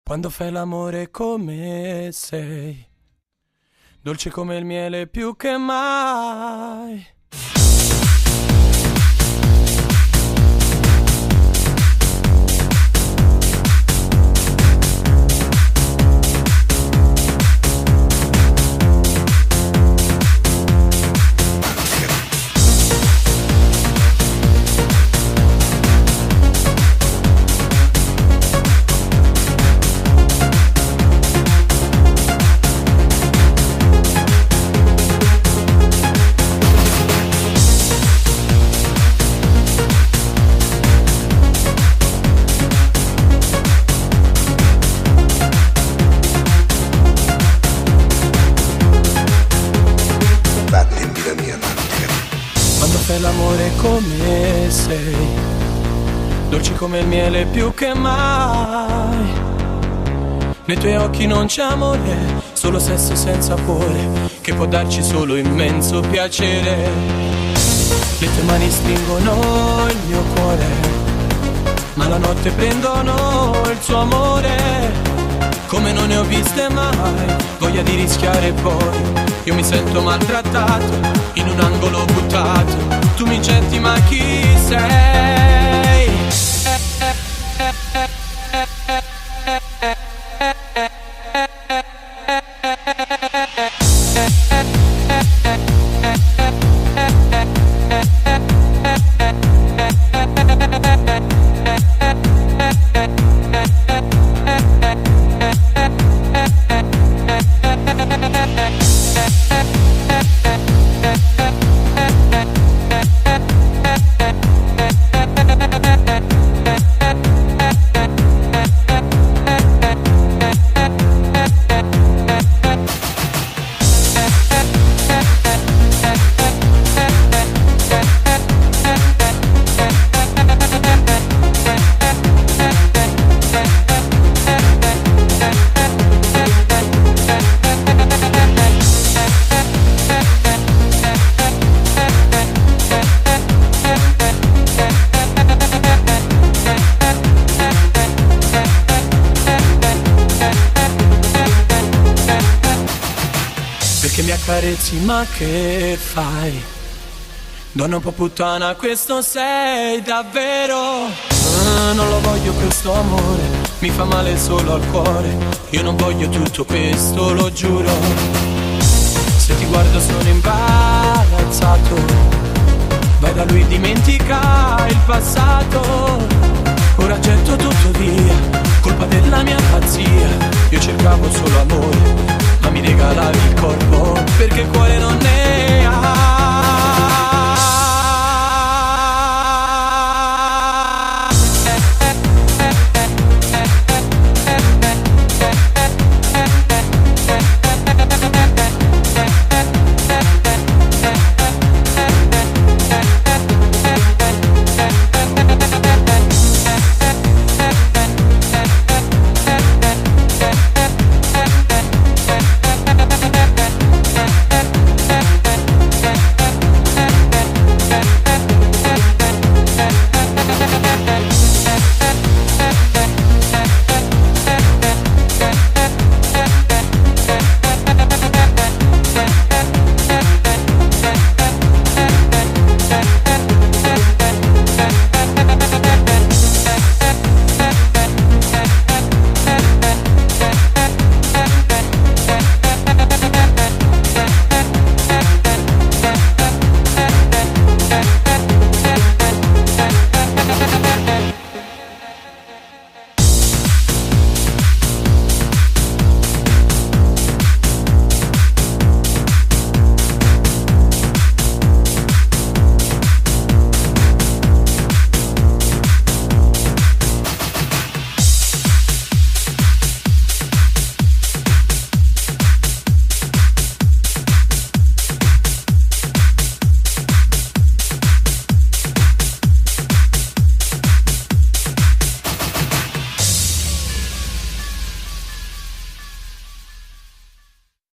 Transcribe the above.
Quando fai l'amore come sei, dolce come il miele più che mai. L'amore come sei, dolce come il miele più che mai. Nei tuoi occhi non c'è amore, solo sesso senza sapore, che può darci solo immenso piacere. Le tue mani stringono il mio cuore, ma la notte prendono il suo amore, come non ne ho viste mai. Voglia di rischiare poi, io mi sento maltrattato, in un angolo buttato. Tu mi getti ma chi sei? Perché mi accarezzi ma che fai? Donna un po' puttana questo sei davvero. Non lo voglio questo amore, mi fa male solo al cuore. Io non voglio tutto questo, lo giuro. Se ti guardo sono imbarazzato, vai da lui, dimentica il passato. Ora getto tutto via, colpa della mia pazzia. Io cercavo solo amore,